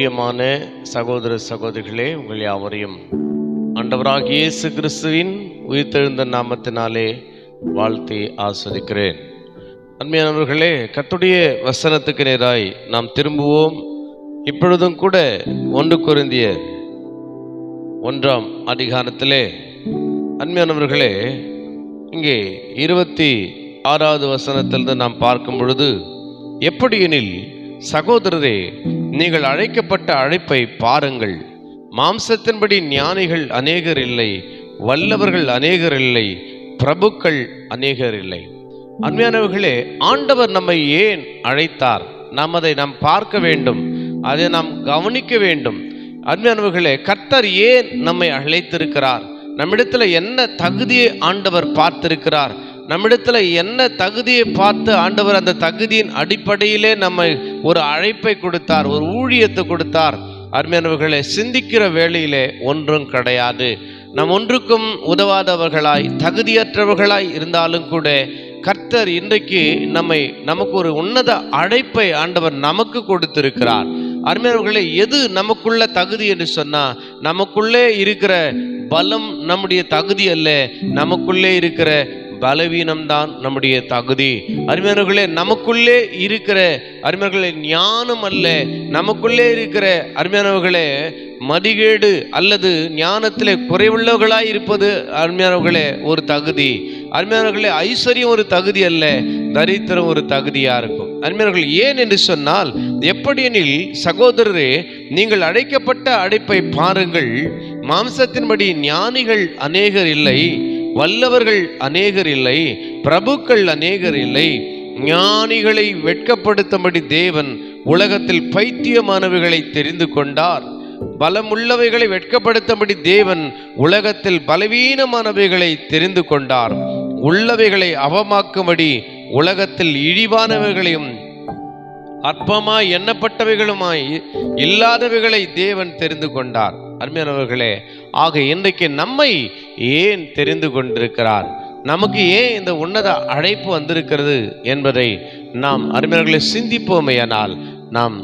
பிரியமான சகோதர சகோதரிகளே, உங்கள் யாவரையும் ஆண்டவராகிய இயேசு கிறிஸ்துவின் உயிர்த்தெழுந்த நாமத்தினாலே வாழ்த்தி ஆஸ்வதிக்கிறேன். அன்மையானவர்களே, கர்த்தருடைய வசனத்துக்கு நேராய் நாம் திரும்புவோம். இப்பொழுதும் கூட 1 கொரிந்தியர் 1ஆம் அதிகாரத்திலே அன்மையானவர்களே, இங்கே 26வது வசனத்திலிருந்து நாம் பார்க்கும் பொழுது, எப்படியெனில் சகோதரரே, நீங்கள் அழைக்கப்பட்ட அழைப்பை பாருங்கள். மாம்சத்தின்படி ஞானிகள் அநேகர் இல்லை, வல்லவர்கள் அநேகர் இல்லை, பிரபுக்கள் அநேகர் இல்லை. அன்மையானவர்களே, ஆண்டவர் நம்மை ஏன் அழைத்தார்? நாம் அதை பார்க்க வேண்டும், அதை நாம் கவனிக்க வேண்டும். அன்மையானவர்களே, கர்த்தர் ஏன் நம்மை அழைத்திருக்கிறார்? நம்மிடத்துல என்ன தகுதியை ஆண்டவர் பார்த்திருக்கிறார்? நம்மிடத்துல என்ன தகுதியை பார்த்து ஆண்டவர் அந்த தகுதியின் அடிப்படையிலே நம்மை ஒரு அழைப்பை கொடுத்தார், ஒரு ஊழியத்தை கொடுத்தார். அருமையானவர்களே, சிந்திக்கிற வேளையிலே ஒன்றும் கிடையாது. நாம் ஒன்றுக்கும் உதவாதவர்களாய் தகுதியற்றவர்களாய் இருந்தாலும் கூட கர்த்தர் இன்றைக்கு நமக்கு ஒரு உன்னத அழைப்பை ஆண்டவர் நமக்கு கொடுத்திருக்கிறார். அருமையானவர்களே, எது நமக்குள்ள தகுதி என்று சொன்னா, நமக்குள்ளே இருக்கிற பலம் நம்முடைய தகுதி அல்ல, நமக்குள்ளே இருக்கிற பலவீனம்தான் நம்முடைய தகுதி. அருமையானவர்களே, நமக்குள்ளே இருக்கிற அருமையானவர்களே ஞானம் அல்ல, நமக்குள்ளே இருக்கிற அருமையானவர்களே மதிகேடு அல்லது ஞானத்திலே குறைவுள்ளவர்களாய் இருப்பது அருமையானவர்களே ஒரு தகுதி. அருமையானவர்களே, ஐஸ்வர்யம் ஒரு தகுதி அல்ல, தரித்திரம் ஒரு தகுதியா இருக்கும். அருமையானவர்கள், ஏன் என்று சொன்னால், எப்படியெனில் சகோதரரே, நீங்கள் அழைக்கப்பட்ட அழைப்பை பாருங்கள். மாம்சத்தின்படி ஞானிகள் அநேகர் இல்லை, வல்லவர்கள் அநேகர் இல்லை, பிரபுக்கள் அநேகர் இல்லை. ஞானிகளை வெட்கப்படுத்தும்படி தேவன் உலகத்தில் பைத்தியமானவைகளை தெரிந்து கொண்டார். பலமுள்ளவைகளை வெட்கப்படுத்தும்படி தேவன் உலகத்தில் பலவீனமானவைகளை தெரிந்து கொண்டார். உள்ளவைகளை அவமாக்கும்படி உலகத்தில் இழிவானவைகளையும் அற்பமாய் எண்ணப்பட்டவைகளுமாய் இல்லாதவைகளை தேவன் தெரிந்து கொண்டார். அருமையானவர்களே, ஆக இன்றைக்கு நம்மை ஏன் தெரிந்து கொண்டிருக்கிறார்? நமக்கு ஏன் இந்த உன்னத அழைப்பு வந்திருக்கிறது என்பதை நாம் அருமையானவர்களை சிந்திப்போமேயானால் நாம்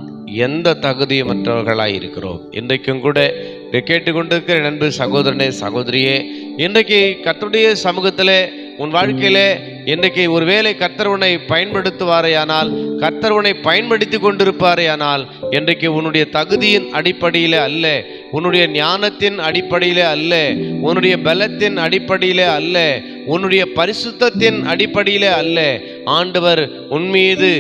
எந்த தகுதியமற்றவர்களாய் இருக்கிறோம். இன்றைக்கும் கூட இதை கேட்டுக்கொண்டிருக்கிற நண்பு சகோதரனே, சகோதரியே, இன்றைக்கு கர்த்தருடைய சமூகத்திலே உன் வாழ்க்கையிலே இன்றைக்கு ஒருவேளை கர்த்தர் உன்னை பயன்படுத்துவாரேயானால், கர்த்தர் உன்னை பயன்படுத்தி கொண்டிருப்பாரேயானால், இன்றைக்கு உன்னுடைய தகுதியின் அடிப்படையிலே அல்ல, உன்னுடைய ஞானத்தின் அடிப்படையிலே அல்ல, உன்னுடைய பலத்தின் அடிப்படையிலே அல்ல, உன்னுடைய பரிசுத்தத்தின் அடிப்படையிலே அல்ல, ஆண்டவர் உன்மீது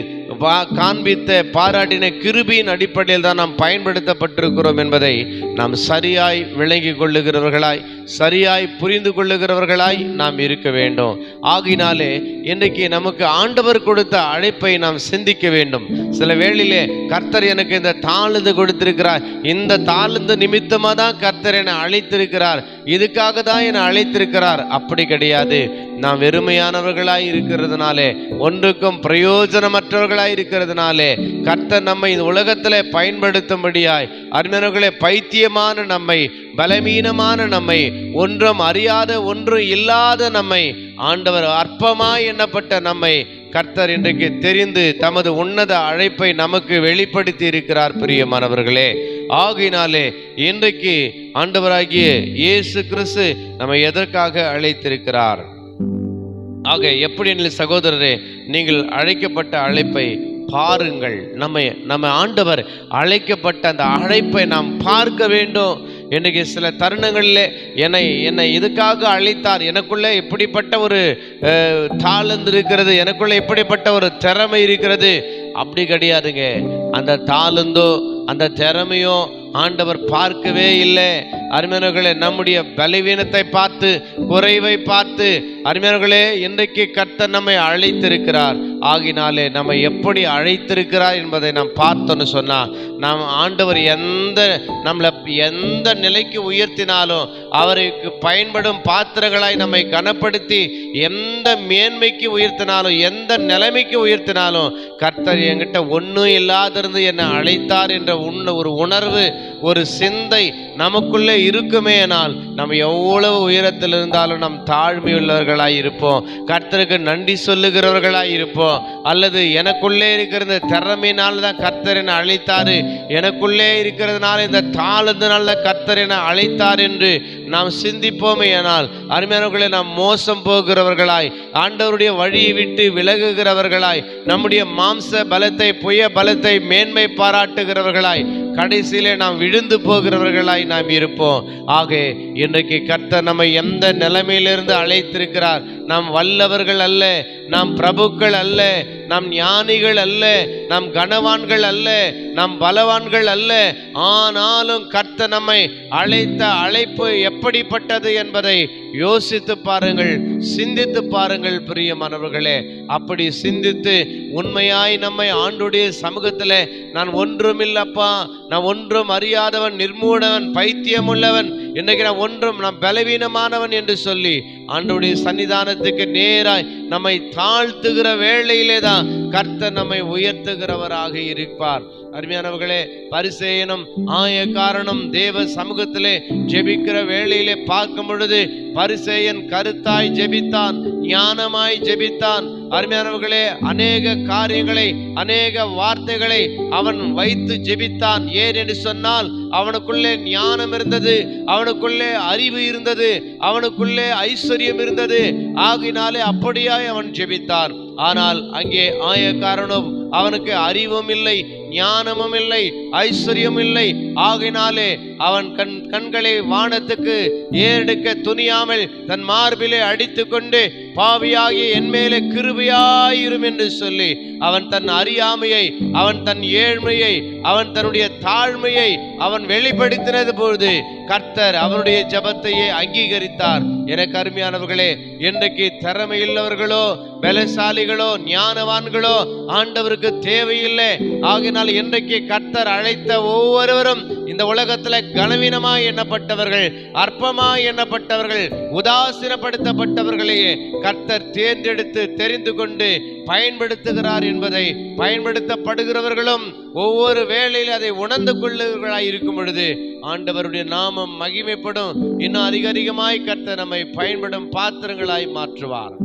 காண்பித்த பாராட்டின கிருபையின் அடிப்படையில் தான் நாம் பயன்படுத்தப்பட்டிருக்கிறோம் என்பதை நாம் சரியாய் விளங்கி கொள்ளுகிறவர்களாய், சரியாய் புரிந்து கொள்ளுகிறவர்களாய் நாம் இருக்க வேண்டும். ஆகினாலே இன்றைக்கு நமக்கு ஆண்டவர் கொடுத்த அழைப்பை நாம் சிந்திக்க வேண்டும். சில வேளையிலே கர்த்தர் எனக்கு இந்த தாழ்ந்து கொடுத்திருக்கிறார், இந்த தாழ்ந்து நிமித்தமாக தான் கர்த்தர் என்னை அழைத்திருக்கிறார், இதுக்காக தான் என்னை அழைத்திருக்கிறார். அப்படி கிடையாது. நாம் வெறுமையானவர்களாய் இருக்கிறதுனாலே, ஒன்றுக்கும் பிரயோஜனமற்றவர்களாய் இருக்கிறதுனாலே கர்த்தர் நம்மை இந்த உலகத்திலே பயன்படுத்தும்படியாய் அருமையானவர்களே பைத்தியமான நம்மை, பலவீனமான நம்மை, ஒன்றும் அறியாத ஒன்றும் இல்லாத நம்மை, ஆண்டவர் அற்பமாய் எண்ணப்பட்ட நம்மை கர்த்தர் இன்றைக்கு தெரிந்து தமது உன்னத அழைப்பை நமக்கு வெளிப்படுத்தி இருக்கிறார். பிரியமானவர்களே, ஆகினாலே இன்றைக்கு ஆண்டவராகிய இயேசு கிறிஸ்து நம்மை எதற்காக அழைத்திருக்கிறார்? ஆக எப்படி சகோதரரே, நீங்கள் அழைக்கப்பட்ட அழைப்பை பாருங்கள். நம்ம ஆண்டவர் அழைக்கப்பட்ட அந்த அழைப்பை நாம் பார்க்க வேண்டும். இன்றைக்கு சில தருணங்களில் என்னை இதுக்காக அழைத்தார், எனக்குள்ளே இப்படிப்பட்ட ஒரு தாளந்து இருக்கிறது, எனக்குள்ளே இப்படிப்பட்ட ஒரு திறமை இருக்கிறது. அப்படி கிடையாதுங்க. அந்த தாளந்தோ அந்த திறமையோ ஆண்டவர் பார்க்கவே இல்லை. அருமையானவர்களே, நம்முடைய பலவீனத்தை பார்த்து, குறைவை பார்த்து, அருமையானவர்களே இன்றைக்கு கர்த்தர் நம்மை அழைத்திருக்கிறார். ஆகினாலே நம்ம எப்படி அழைத்திருக்கிறார் என்பதை நாம் பார்த்தோன்னு சொன்னா, நாம் ஆண்டவர் நம்மளை எந்த நிலைக்கு உயர்த்தினாலும், அவருக்கு பயன்படும் பாத்திரங்களாய் நம்மை கனப்படுத்தி எந்த மேன்மைக்கு உயர்த்தினாலும், எந்த நிலைமைக்கு உயர்த்தினாலும், கர்த்தர் என்கிட்ட ஒன்றும் இல்லாதிருந்து என்னை அழைத்தார் என்ற ஒரு உணர்வு, ஒரு சிந்தை நமக்குள்ளே இருக்குமேனால் நம்ம எவ்வளவு உயரத்தில் இருந்தாலும் நம் தாழ்மையுள்ளவர்களாய் இருப்போம், கர்த்தருக்கு நன்றி சொல்லுகிறவர்களாய் இருப்போம். அல்லது எனக்குள்ளே இருக்கிற திறமையினால் தான் கர்த்தர் கர்த்தர் என்னை அழைத்தாரு, எனக்குள்ளே இருக்கிறதுனால இந்த தாளத்தினால கர்த்தர் என்னை அழைத்தார் என்று நாம் சிந்திப்போமே. ஆனால் அருமையானவர்களே, நாம் மோசம் போகிறவர்களாய், ஆண்டவருடைய வழியை விட்டு விலகுகிறவர்களாய், நம்முடைய மாம்ச பலத்தை, புய பலத்தை மேன்மை பாராட்டுகிறவர்களாய், கடைசியிலே நாம் விழுந்து போகிறவர்களாய் நாம் இருப்போம். ஆக இன்றைக்கு கர்த்தர் நம்மை எந்த நிலைமையிலிருந்து அழைத்திருக்கிறார்? நாம் வல்லவர்கள் அல்ல, நாம் பிரபுக்கள் அல்ல, நாம் ஞானிகள் அல்ல, நாம் கனவான்கள் அல்ல, நாம் பலவான்கள் அல்ல. ஆனாலும் கர்த்தர் நம்மை அழைத்த அழைப்பு எப்படிப்பட்டது என்பதை யோசித்து பாருங்கள், சிந்தித்து பாருங்கள் பிரியமானவர்களே. அப்படி சிந்தித்து உண்மையாய் நம்மை ஆண்டுடைய சமூகத்தில், நான் ஒன்றுமில்லப்பா, நான் ஒன்றும் அறியாதவன், நிர்மூடவன், பைத்தியம் உள்ளவன், இன்றைக்கு நான் பலவீனமானவன் என்று சொல்லி ஆண்டவருடைய சன்னிதானத்துக்கு நேராய் நம்மை தாழ்த்துகிற வேளையிலே தான் கர்த்தர் நம்மை உயர்த்துகிறவராக இருப்பார். அருமையானவர்களே, பரிசேயனும் ஆயக்காரனும் தேவ சமூகத்திலே ஜெபிக்கிற வேளையிலே பார்க்கும் பொழுது பரிசேயன் கருத்தாய் ஜெபித்தான், ஞானமாய் ஜெபித்தான். அருமையானவர்களே, அநேக காரியங்களை, அநேக வார்த்தைகளை அவன் வைத்து ஜெபித்தான். ஏன் என்று சொன்னால் அவனுக்குள்ளே ஞானம் இருந்தது, அவனுக்குள்ளே அறிவு இருந்தது, அவனுக்குள்ளே ஐஸ்வர்யம் இருந்தது. ஆகினாலே அப்படியாய் அவன் ஜெபித்தான். ஆனால் அங்கே ஆயக்காரனும், அவனுக்கு அறிவும் இல்லை, ஞானமும் இல்லை, ஐஸ்வர்யம் இல்லை. ஆகினாலே அவன் கண்களை வானத்துக்கு ஏறெடுக்க துணியாமல் தன் மார்பிலே அடித்து கொண்டு, பாவியாகி என் மேலே கிருபையாயிரும் என்று சொல்லி அவன் தன் அறியாமையை, அவன் தன் ஏழ்மையை, அவன் தன்னுடைய தாழ்மையை அவன் வெளிப்படுத்தினது பொழுது கர்த்தர் அவனுடைய ஜெபத்தையே அங்கீகரித்தார். எனக்கு அருமையானவர்களே, இன்றைக்கு திறமையுள்ளவர்களோ, பலசாலிகளோ, ஞானவான்களோ ஆண்டவருக்கு தேவையில்லை. ஆகினால் இன்றைக்கு கர்த்தர் அழைத்த ஒவ்வொருவரும் இந்த உலகத்தில் கனவீனமாய் எண்ணப்பட்டவர்கள், அற்பமாய் எண்ணப்பட்டவர்கள், உதாசீனப்படுத்தப்பட்டவர்களையே கர்த்தர் தேர்ந்தெடுத்து தெரிந்து கொண்டு பயன்படுத்துகிறார் என்பதை, பயன்படுத்தப்படுகிறவர்களும் ஒவ்வொரு வேளையில் அதை உணர்ந்து கொள்ளுகிறவர்களாய் இருக்கும் பொழுது ஆண்டவருடைய நாமம் மகிமைப்படும். இன்னும் அதிகமாய் கர்த்தர் நம்மை பயன்படும் பாத்திரங்களாய் மாற்றுவார்.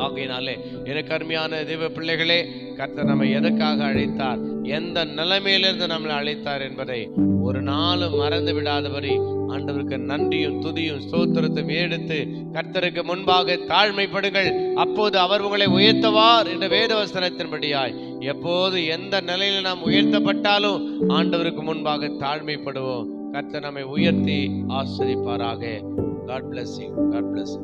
ஆகையினாலே எனக்கு அருமையான தேவ பிள்ளைகளே, கர்த்தர் நம்மை எதற்காக அழைத்தார், எந்த நிலைமையிலிருந்து நம்மளை அழைத்தார் என்பதை ஒரு நாளும் மறந்து விடாதபடி ஆண்டவருக்கு நன்றியும் துதியும் ஸ்தோத்திரத்தையும் எடுத்து கர்த்தருக்கு முன்பாக தாழ்மைப்படுங்கள். அப்போது அவர் உங்களை உயர்த்துவார் என்ற வேதவசனத்தின்படியாய் எப்போது எந்த நிலையில் நாம் உயர்த்தப்பட்டாலும் ஆண்டவருக்கு முன்பாக தாழ்மைப்படுவோம். கர்த்தர் நம்மை உயர்த்தி ஆசீர்வதிப்பாராக. God bless you. God bless you.